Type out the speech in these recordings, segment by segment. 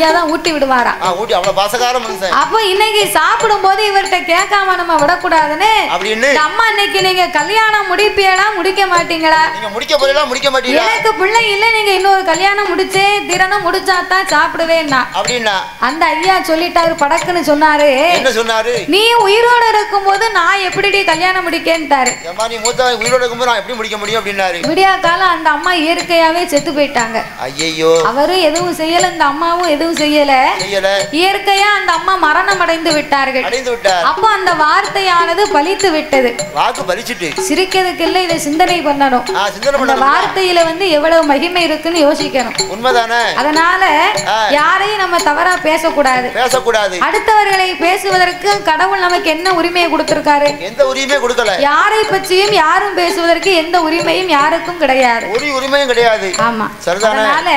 தான் ஊட்டி விடுவாரா. ஊட்டி அவ்வளவு பாசகார மனுஷன். அப்ப இன்னைக்கு சாப்பிடும் போது இவர்கிட்ட கேட்காம நம்ம விடக்கூடாதுன்னு அப்படின்னு அம்மா இன்னைக்கு நீங்க கல்யாணம் முடிப்பீங்களா முடிக்க மாட்டீங்களா? நீங்க முடிக்க போறீங்களா முடிக்க மாட்டீங்களா? எனக்கு பிள்ளை இல்ல, நீங்க இன்னொரு கல்யாணம் முடிச்சே திறனும் முடிச்சாதான் சாப்பிடுவேன்னா அப்படின்னா அந்த ஐயா சொல்லிட்டாரு. படக்குன்னு சொன்னாரு. என்ன சொன்னாரு? நீ உயிரோட இருக்கும் போது நான் எப்படி கல்யாணம் முடிக்கேன்ட்டாரு. நீ மூத்த உயிரோட இருக்கும்போது நான் எப்படி முடிக்க முடியும் அப்படின்னாரு. விடியா காலம் அந்த அம்மா இயற்கையாவே செத்து போயிட்டாங்க. ஐயோ அவரும் எதுவும் செய்யல, இந்த அம்மாவும் எதுவும் செய்யல. இயற்கையா அந்த அம்மா மரணம் அடைந்து விட்டார்கள். அப்ப அந்த வார்த்தையானது பலித்து விட்டது. வாக்கு பலிச்சிட்டு சிரிக்கிறதுக்கு இல்ல, இதை சிந்தனை பண்ணணும். அந்த வார்த்தையில எவ்வளவு மகிமை இருக்குன்னு யோசிக்கணும். உண்மைதானே? அதனால யாரையும் நம்ம தவறா பேசக்கூடாது. அடுத்தவர்களை பேசுவதற்கு கடவுள் நமக்கு என்ன உரிமையை கொடுத்திருக்காரு? எந்த உரிமையை கொடுக்கல. யாரை பற்றியும் யாரும் பேசுவதற்கு எந்த உரிமையும் யாருக்கும் கிடையாது. ஒரு உரிமையும் கிடையாது. ஆமா. அதனால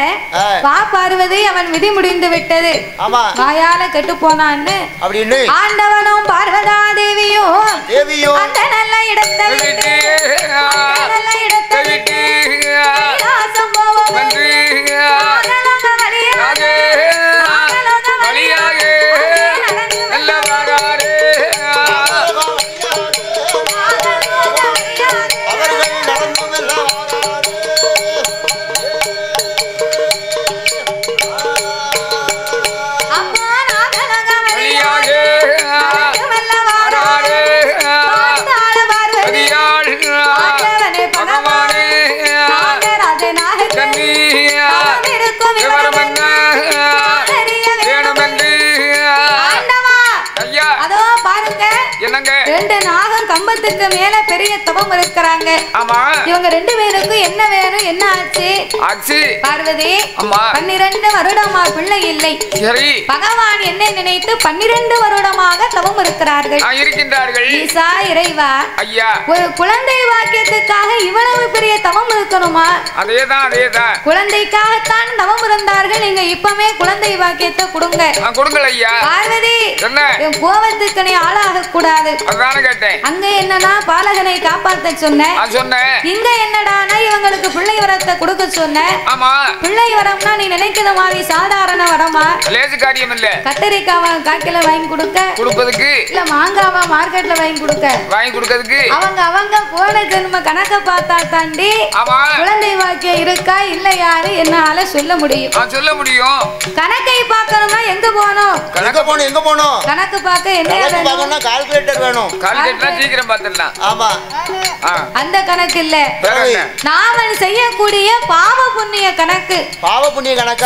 வா பார்வதி அவன் விதி முடிந்து விட்டது. ஆமா. வாயால கெட்டு போனான்னு அப்படின்னு ஆண்டவனும் பார்வதா தேவியும் அந்த நல்ல இடத்தை விட்டு நல்ல இடத்தை விட்டு கைலாசம் போவோம். ரெண்டு நாகம் கம்பத்துக்கு மேல பெரிய தவம் இருக்கிறாங்க. இவங்க ரெண்டு பேருக்கும் என்ன வேணும்? என்ன ஆச்சு? பார்வதி 12 வருடமா பிள்ளை இல்லை. பகவான் என்ன நினைத்து 12 வருடமாக தவம் இருக்கிறார்கள். ஈசா இறைவா, ஒரு குழந்தை வாக்கியத்துக்காக இவ்வளவு பெரிய தவம் இருக்கணுமா? அதேதான் குழந்தைக்காகத்தான் தவம் இருந்தார்கள். நீங்க இப்பவே குழந்தை வாக்கியத்தை கொடுங்க. பார்வதி என் கோபத்துக்கு நீ ஆளாக கூடாது. அங்க என்னன்னா பாலகனை காப்பாத்த சொன்னேன். இங்க என்னடானா இவங்களுக்கு பிள்ளை வரத்தை கொடுக்க சொன்னேன். பிள்ளை வரம்னா நீ நினைக்கிற மாதிரி சாதாரண வரமா? லேசு காரியம் இல்ல. கத்தரிக்காவை காக்கில வாங்கி கொடுக்க இல்ல மாங்காவா மார்க்கெட்ல வாங்கி கொடுக்கிறதுக்கு அவங்க போன ஜென்ம கணக்க பார்த்தா தாண்டி குழந்தை வாக்கியம் இருக்கா இல்லையாரு என்னால சொல்ல முடியும். கணக்கை பார்க்கணும்னா எங்க போகணும்? கணக்கு பார்க்க என்ன கால்குலேட்டர் வேணும். கால்குலேட்டர் சீக்கிரம் பார்த்துடலாம். ஆமா. அந்த கணக்கு இல்ல, நாம செய்யக்கூடிய பாவ புண்ணிய கணக்கு.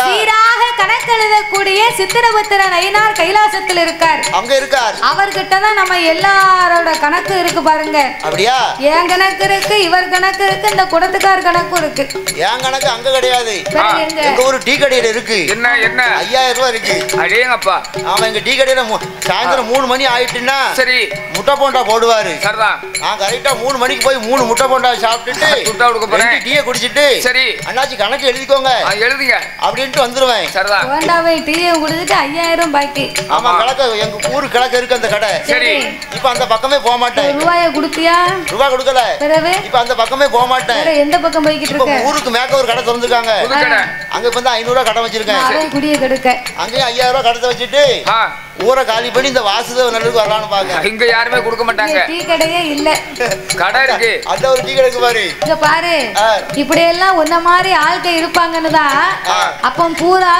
சீராக கணக்கு எழுதக்கூடிய சித்திரபுத்திர நயினார் கைலாசத்தில் இருக்கார். அவர்கிட்ட தான் நம்ம எல்லாரோட கணக்கு இருக்கு பாருங்க. அப்படியா? என் கணக்கு இருக்கு, இவர் கணக்கு இருக்கு, இந்த குடத்துக்கார் கணக்கும் இருக்கு. என் கணக்கு அங்க கிடையாது. எங்க ஒரு டீ கடையில இருக்கு. என்ன 5000 ரூபாய் இருக்கு. அடேங்கப்பா. ஆமா, எங்க டீ கடையில சாயந்தரம் 3 மணி ஆயிட்டுன்னா சரி முட்டை போண்டா போடுவாரு. நான் கரெக்டா 3 மணிக்கு போய் 3 முட்டை போண்டா சாப்பிட்டுட்டு டீயை குடிச்சிட்டு சரி அண்ணாச்சி கணக்கு எழுதிக்கோங்க எழுதுங்க அப்படின்ட்டு வந்துருவேன். போண்டாவை டீயை குடிச்சிட்டு 5000 பாக்கி. ஆமா, கிழக்கு எங்க ஊரு கிழக்கு இருக்கு அந்த கடை. சரி இப்ப அந்த பக்கமே போக மாட்டேன். ரூபாய கொடுத்தியா? ரூபாய் கொடுக்கல. இப்ப அந்த பக்கமே போக மாட்டேன். எந்த பக்கம் போய்கிட்டு இருக்க? ஊருக்கு மேக்க ஒரு கடை திறந்துருக்காங்க. அங்க இப்ப 500 ரூபாய் கடை வச்சிருக்கேன். குடிய கெடுக்க அங்கேயும் 5000 ரூபாய் கடை வச்சுட்டு ஊரை காலி பண்ணி இந்த வாசுதேவ நல்லுக்கு வரலான்னு பாக்க. இங்க யாருமே கொடுக்க மாட்டாங்க. டீ கடையே இல்ல. கடை இருக்கு. அந்த ஒரு டீ கடைக்கு பாரு. இங்க பாரு. இப்படி எல்லாம் ஒன்ன மாதிரி ஆள்கள் இருப்பாங்கன்னு தான் அப்ப பூரா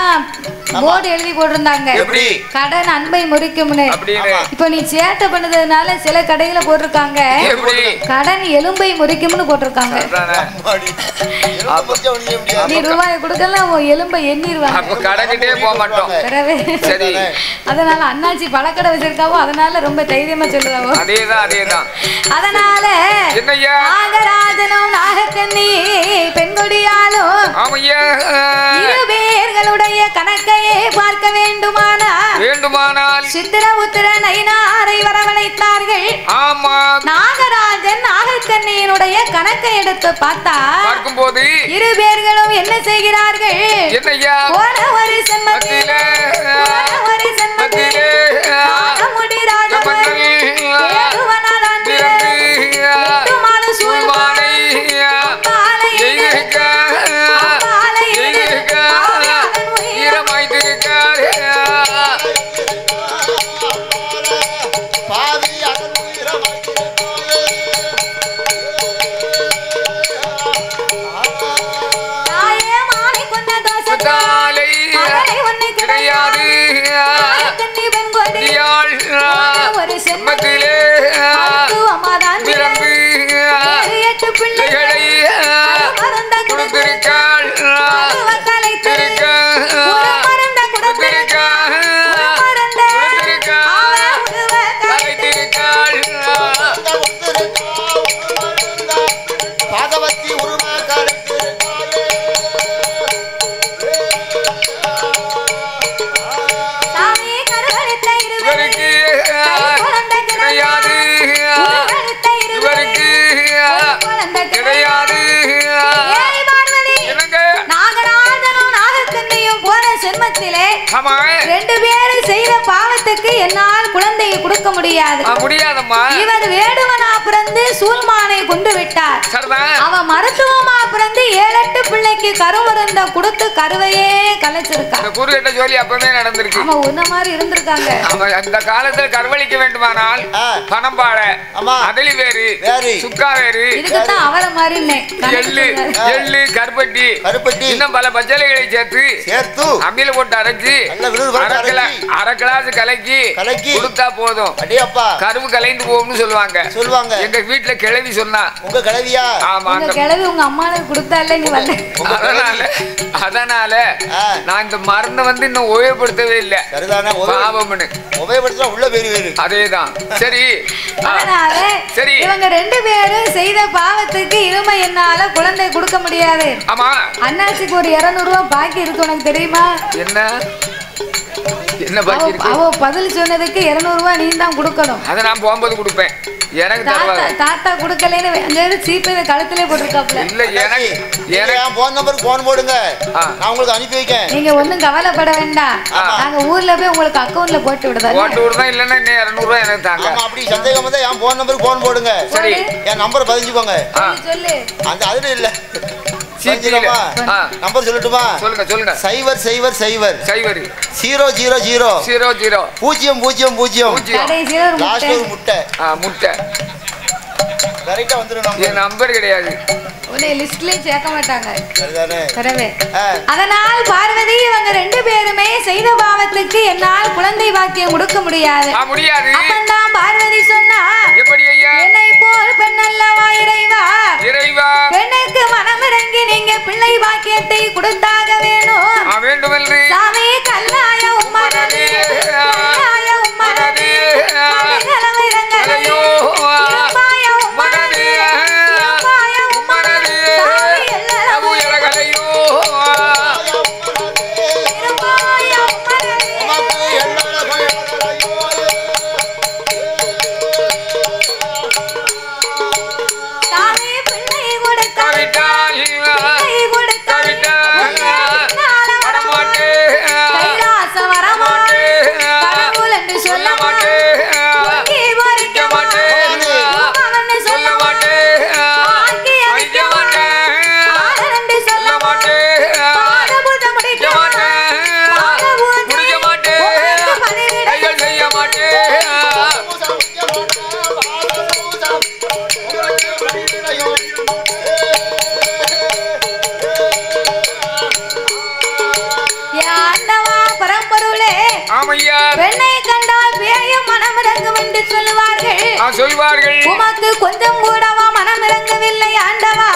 போர்டு எழுதி போட்டிருந்தாங்க. எப்படி? கடன் அன்பை முறிக்கும்னு. இப்ப நீ சேட்டை பண்ணதுனால சில கடையில போட்டிருக்காங்க கடன் எலும்பை முறிக்கும்னு போட்டிருக்காங்க. நீ ரூபாய் கொடுக்கலாம் எலும்பை எண்ணிடுவாங்க. கடைக்கிட்டே போக மாட்டோம். அதனால அண்ணாச்சி பழக்கடை வச்சிருக்காவோ அதனால ரொம்ப தைரியமா சொல்லுதாவோ. அதேதான். அதனால நாகராஜனும் நாகக்கண்ணி பெண்கொடியாலும் இரு பேர்களுடைய கணக்கையே பார்க்க வேண்டுமானால் சித்திர உத்திர நயினாரை வரவழைத்தார்கள். நாகராஜன் நாகக்கண்ணியினுடைய கணக்கை எடுத்து பார்த்தா பார்க்கும்போது இரு பேர்களும் என்ன செய்கிறார்கள்? போன ஒரு சென்மத்திலே நாகமுடி ராஜமணி ஏழுவனாதான் எட்டு மாத சூழ்மானை ஈரமாய்த்திருக்கார். கிடையாது ஒரு செம்மத்திலே பிறந்து 8 பிள்ளைகளை கொடுத்திருக்காள் பாகவதி உருவாக்காடு கிடையாது இவருக்கு கிடையாது நாகராஜனும் நாகக்கண்ணியும் போன சென்மத்திலே 2 பேரும் செய்த பாவத்துக்கு என்னால் குழந்தையை கொடுக்க முடியாது முடியாதம்மா இவர் வேடுவனா பிறந்து சூல்மானை கொண்டு விட்டார் அவ மருத்துவமா பிறந்து 7-8 பிள்ளைக்கு கருமருந்த கொடுத்து கருவையே கலைச்சிருக்காங்க குறுகிட்ட ஜோலி அப்பவே நடந்திருக்கு ஆமா உன்ன மாதிரி இருந்திருக்காங்க அந்த காலத்துல கருவளிக்க வேண்டுமானால் பணம் பாட அகலி வேறு சுக்கா வேறு இதுக்கு தான் அவள மாதிரி எள்ளு கருப்பட்டி இன்னும் பல பச்சளைகளை சேர்த்து அம்மியில போட்டு அரைச்சு அரை கிளாஸ் கலக்கி கொடுத்தா போதும் கருவு கலைந்து போகும்னு சொல்லுவாங்க எங்க வீட்டுல கிழவி சொன்னா உங்க கிழவியா ஆமா கிழவி உங்க அம்மாவுக்கு கொடுத்தால நீ வரல அதனால நான் இந்த மருந்தை வந்து இன்னும் உபயோகப்படுத்தவே இல்ல பாவம்னு உபயோகப்படுத்தா உள்ள வேறு அதேதான் சரி சரி இவங்க 2 பேரும் செய்த பாவத்துக்கு இருமை என்னால குழந்தை கொடுக்க முடியாது ஆமா அண்ணாச்சிக்கு ஒரு 200 ரூபாய் பாக்கி இருக்கு உனக்கு தெரியுமா என்ன பாக்கி இருக்கு அவ பதில் சொன்னதுக்கு 200 ரூபாய் நீ தான் கொடுக்கணும் அத நான் போகும்போது கொடுப்பேன் எனக்கு தாத்தா கொடுக்கலன்னு அங்க சீப்பை கழுத்திலே போட்டுருக்காப்ல இல்ல எனக்கு போன் நம்பருக்கு போன் போடுங்க நான் உங்களுக்கு அனுப்பி வைக்கேன் நீங்க ஒண்ணும் கவலைப்பட வேண்டாம் நாங்க ஊர்ல போய் உங்களுக்கு அக்கவுண்ட்ல போட்டு விடுறதா இல்லன்னா 200 ரூபாய் எனக்கு தாங்க ஆமா அப்படி சந்தேகம் வந்தா என் போன் நம்பருக்கு போன் போடுங்க சரி என் நம்பர் பதிஞ்சுக்கோங்க சொல்லு அந்த அதுல இல்ல நம்பர் சொல்லட்டுமா சொல்லுங்க 000 லாஸ்ட் ஒரு முட்டை கரெக்ட்டா வந்துரும் நம்பர் கிடையாது உன்னை லிஸ்ட்ல சேர்க்க மாட்டாங்க சரிதானே அதனால் பார்வதி இவங்க 2 பேருமே செய்த பாவத்துக்கு என்னால் குழந்தை பாக்கியம் கொடுக்க முடியாது அப்பந்தான் பார்வதி சொன்னா எப்படி ஐயா என்னை போல் பெண் அல்லவா இறைவா பெண்ணுக்கு மனம் இறங்கி நீங்க பிள்ளை பாக்கியத்தை கொடுத்தாக வேண்டும் சாமி கல்லாய உம்மனே சொல்வார்கள் உமக்கு கொஞ்சம் கூடவா மனம் இறங்கவில்லை ஆண்டவா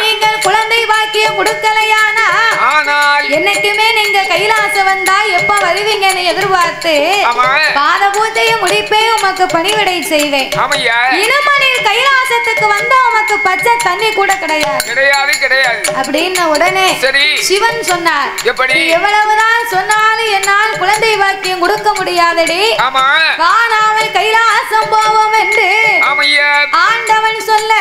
நீங்கள் குழந்தை பாக்கியம் கொடுக்கலையானா ஆனால் என்னைக்குமே நீங்க கைலாசம் வந்தா எப்ப வருவீங்கன்னு எதிர்பார்த்து பாத பூஜையை முடிப்பே உமக்கு பணிவிடை செய்வேன் இனமணில் கைலாசத்துக்கு வந்தா உமக்கு பச்சை தண்ணி கூட கிடையாது அப்படின்னு உடனே சிவன் சொன்னார் எப்படி எவ்வளவுதான் சொன்னாலும் என்னால் குழந்தை பாக்கியம் கொடுக்க முடியாதடி வானாவை கைலாசம் போவோம் என்று ஆண்டவன் சொல்ல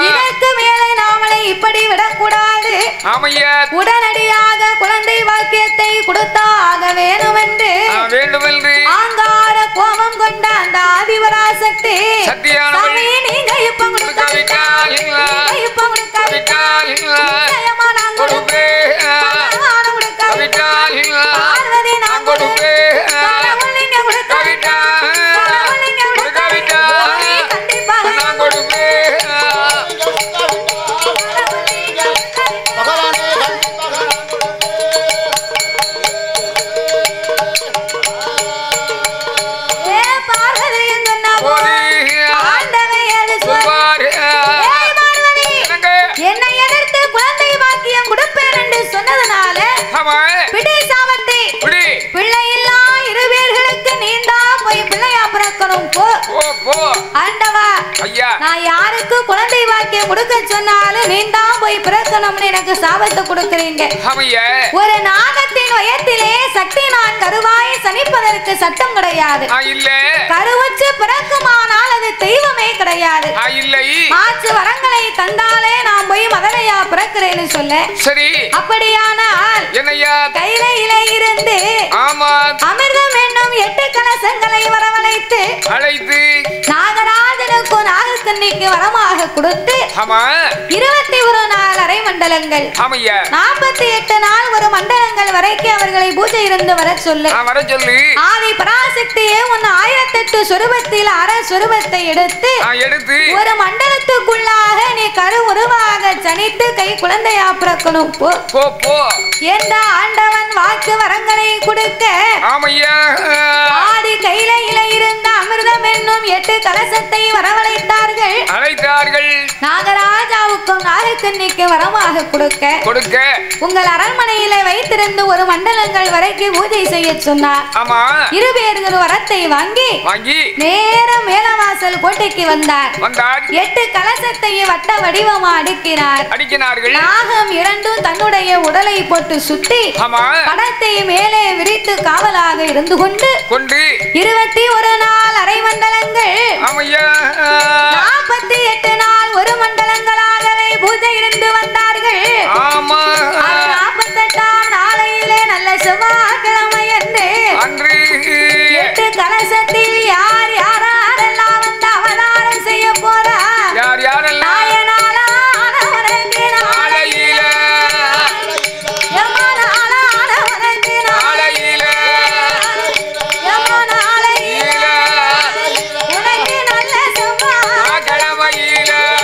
இதற்கு மேலே நாமளை இப்படி விடக்கூடாது உடனடியாக குழந்தை பாக்கியத்தை கொடுத்தாக வேண்டும் என்று ஆங்கார கோபம் கொண்ட அந்த ஆதிபராசக்தி நீங்க இப்ப கொடுக்காவிட்டால் பார்வதி நான் கொடுப்பேன் விடு சாமத்தை பிள்ளை இல்லா இரு பேர்களுக்கு நீந்தா போய் பிள்ளையா பிறக்கணும் போ ஆண்டவா நான் யாருக்கு குழந்தை வாக்கியம் கொடுக்க சொன்னாலும் நீந்தா போய் பிறக்கணும்னு எனக்கு சாபத்தை கொடுக்கறீங்க ஒரு நாகத்தின் வயத்திலே சக்தி நான் கருவாய் சனிப்பதற்கு சட்டம் கிடையாது கருவச்சு பிறக்குமானால் அது தெய்வமே கிடையாது மாற்று வரங்களை தந்தாலே நான் போய் மதலையா பிறக்கிறேன்னு சொல்ல சரி அப்படியானால் கையில இருந்து அமிர்தம் என்னும் 8 கலசங்களை வரவழைத்து நாகராஜனுக்கும் நாகக்கண்ணிக்கு வரமாக கொடுத்து 21 நாள் அரை மண்டலங்கள் 48 நாள் ஒரு மண்டலங்கள் வரைக்கும் அவர்களை பூஜை இருந்து வர சொல்லு ஆதி பராசக்தியே உன் 1008 சொரூபத்தில் அரை சொரூபத்தை எடுத்து ஒரு மண்டலத்துக்குள்ளாக நீ கரு உருவாக சனித்து கை குழந்தையா பிறக்கணும் போ என்ற ஆண்டவன் வாக்கு வரங்களை கொடுக்க ஆதி கையில இருந்த அமிர்தம் என்னும் 8 கலசத்தை வரவழைத்தார்கள் நாகராஜாவுக்கும் நாகக்கண்ணிக்கு வரமாக கொடுக்க உங்கள் அரண்மனையில வைத்திருந்து ஒரு மண்டலங்கள் வரைக்கும் பூஜை செய்ய சொன்னார் இரு பேர்கள் வரத்தை வாங்கி நேரம் மேலவாசல் கோட்டைக்கு வந்தார் 8 கலசத்தை வட்ட வடிவமா அடுக்கினார்கள் நாகம் இரண்டும் தன்னுடைய உடலை போட்டு சுத்தி படத்தை மேலே விரித்து காவலாக இருந்து கொண்டு 21 நாள் அரை மண்டலங்கள் 48 நாள் ஒரு மண்டலங்களாகவே பூஜை இருந்து வந்தார்கள் 48ஆம் நாளையிலே நல்ல செவ்வாய்க்கிழமை என்று 8 கலசத்தில் யார் யாரெல்லாம் வந்து அவதாரம் செய்ய போறா Yeah.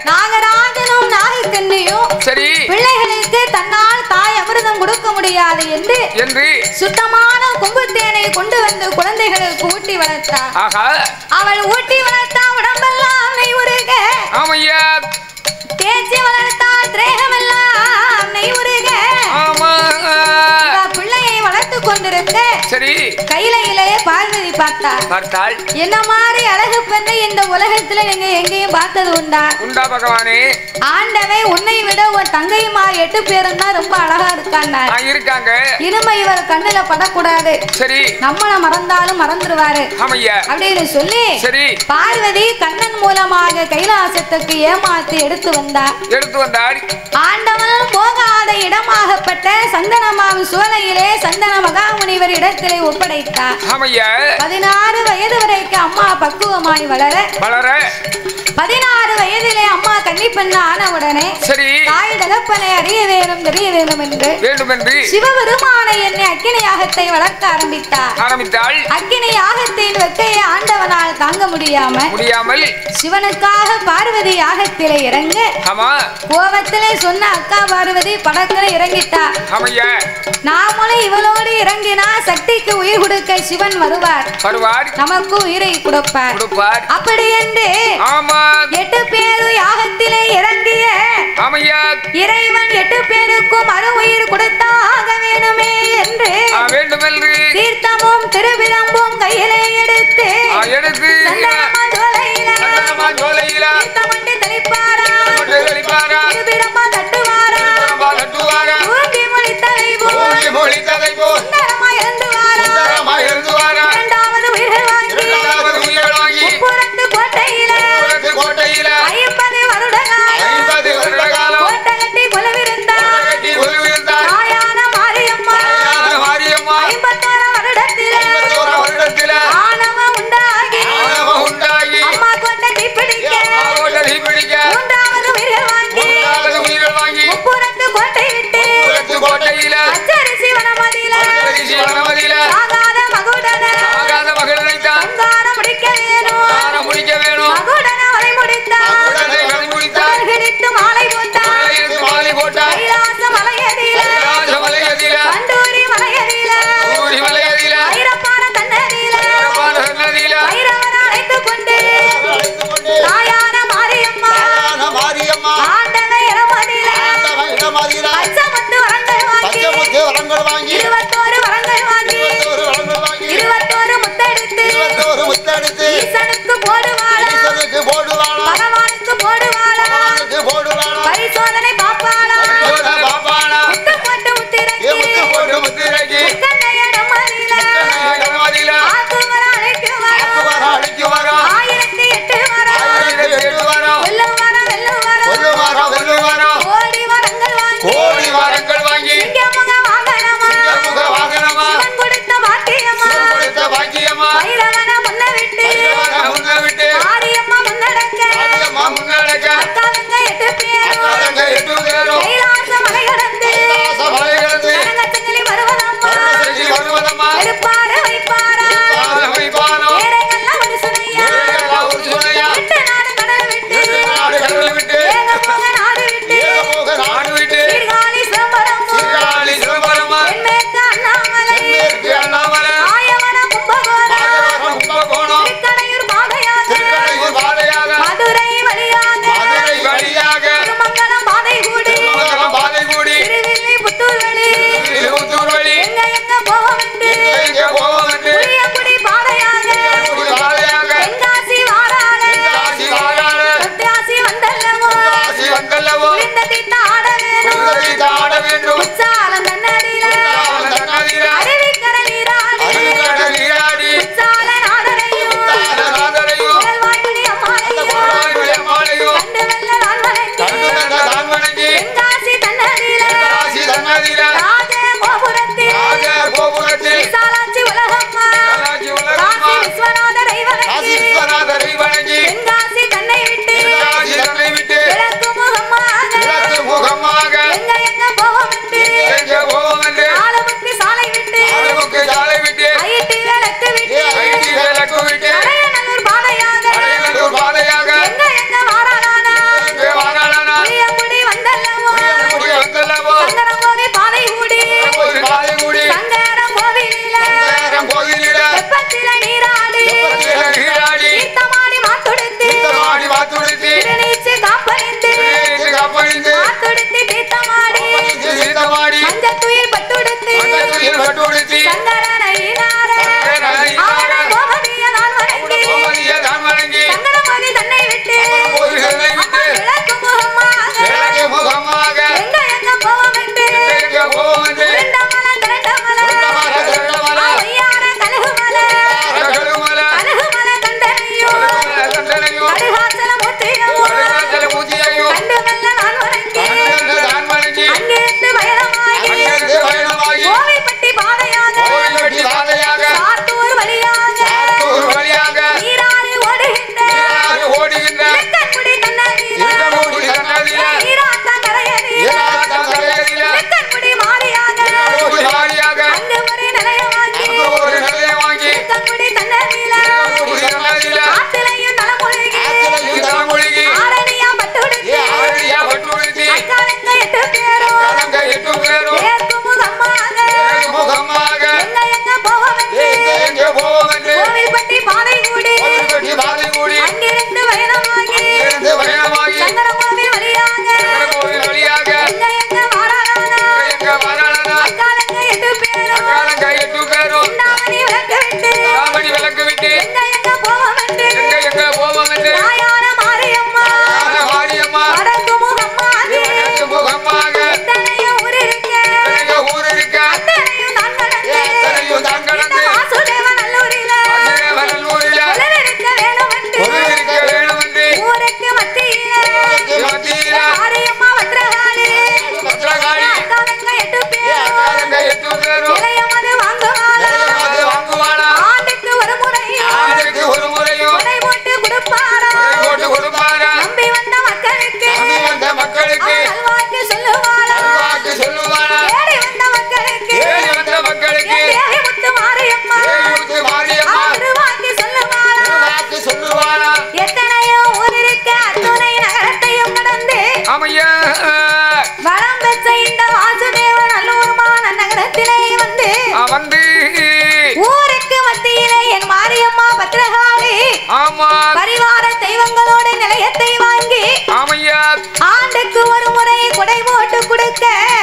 நாகராஜனும் நாகக்கண்ணியும் சரி பிள்ளைகளுக்கு தன்னால் தாய் அமிர்தம் கொடுக்க முடியாது என்று சுத்தமான கும்புத்தேனை கொண்டு வந்து குழந்தைகளுக்கு ஊட்டி வளர்த்தார். அவள் ஊட்டி வளர்த்தா உடம்பெல்லாம் நெய் உருக, தேய்ச்சி வளர்த்தா திரேகமெல்லாம் நெய் உருக. பிள்ளையை வளர்த்து கொண்டிருக்க சரி கையிலே பார்வதி பார்த்தாள். என்ன மாதிரி அழகு பெண்ணை இந்த உலகத்துல நீங்க எங்கேயும் பார்த்தது உண்டா பகவானே? ஆண்டவே உன்னை விட உன் தங்கைமார் 8 பேரும் தான் ரொம்ப அழகா இருக்காங்க. இனிமே இவர் கண்ணுல படக்கூடாது, சரி நம்மள மறந்தாலும் மறந்துடுவாரு அப்படின்னு சொல்லி சரி பார்வதி கண்ணன் மூலமாக கைலாசத்துக்கு ஏமாத்தி எடுத்து வந்தார். ஆண்டவன் போகாத இடமாகப்பட்ட சந்தனமாவு சோலையிலே சந்தன மகாமுனிவர் இடத்திலே ஒப்படைத்தார். 16 வயது வரைக்கும் அம்மா பக்குவமாய் வளர 16 வயதிலே அம்மா கன்னிப்பெண் ஆன உடனே சரி தாய் தகப்பனை அறிய வேணும் தெரிய வேண்டும் என்று சிவபெருமானை என்னை அக்கினி யாகத்தை வளர்க்க ஆரம்பித்தாள். அக்கினி யாகத்தின் வெக்கையை ஆண்டவனால் தாங்க முடியாமல் சிவனுக்காக பார்வதி யாகத்திலே இறங்க கோபத்திலே சொன்ன அக்கா பார்வதி படத்திலே இறங்கிட்டா. நாமளும் இவளோடு இறங்கினா சக்திக்கு உயிர் கொடுக்க சிவன் வருவார், நமக்கு உயிரை கொடுப்பார். அப்படி என்று 8 பேரு யாகத்திலே இறங்கிய இறைவன் 8 பேருக்கும் மறு உயிர் கொடுத்தாக வேணுமே என்று தீர்த்தமும் திருவிழம்பும் கையிலே எடுத்து தெளிப்பாரா தட்டுவாரா இரண்டாவது உயிர்கள் வாங்கி கோட்டையில 50 வருட காலம் கோட்டை கட்டி கொலவிருந்தார் தாயான மாரியம்மா 51 வருடத்தில ஆணவ உண்டாகி அம்மா கோட்டை தீப்பிடிக்க மூன்றாவது உயிர்கள் வாங்கி முப்புறத்து கோட்டை விட்டு அச்சரிசி வனமதியில ஆகாத மகுடன முடிக்க வேணும் மகுடன வரை முடித்தார் கிடைத்து மாலை போட்டார் கைலாச மலையதில கண்டூரி மலையதில ஐரப்பான தன்னதில ஐரவன் அழைத்துக் கொண்டு தாயான மாரியம்மா ஆண்டவ இடமதில பச்சமுத்து வரங்கள் வாங்கி 21 வரங்கள் வாங்கி 21 முத்தெடுத்து ஈசனுக்கு போடுவாளா பகவானுக்கு போடுவாளா பரிசோதனை பாப்பாளா முத்து போட்டு முத்திரக்கி முத்தன்னையிடம் மதியில ஆக்குவர அழைக்குவரா 1008 வரம் வெல்லுவர கோடி வரங்கள் வாங்கி சிங்கமுக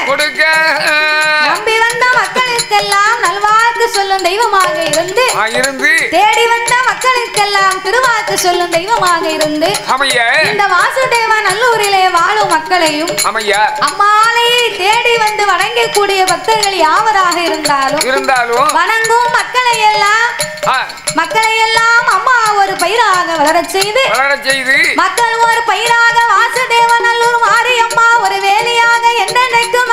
கொடுக்க நம்பி வந்த மக்களுக்கெல்லாம் நல்வாக்கு சொல்லும் தெய்வமாக இருந்து தேடி வந்த மக்களுக்கெல்லாம் திருவாக்கு சொல்லும் தெய்வமாக இருந்து இந்த வாசுதேவ நல்லூரிலே வாழும் மக்களையும் அம்மாளை தேடி வந்து வணங்கக்கூடிய பக்தர்கள் யாவராக இருந்தாலும் வணங்கும் மக்களை எல்லாம் அம்மா ஒரு பயிராக வளரச் செய்து மக்கள் ஒரு பயிராக வாசுதேவ நல்லூர் மாரியம்மா ஒரு வேலையாக என்னென்னைக்கும்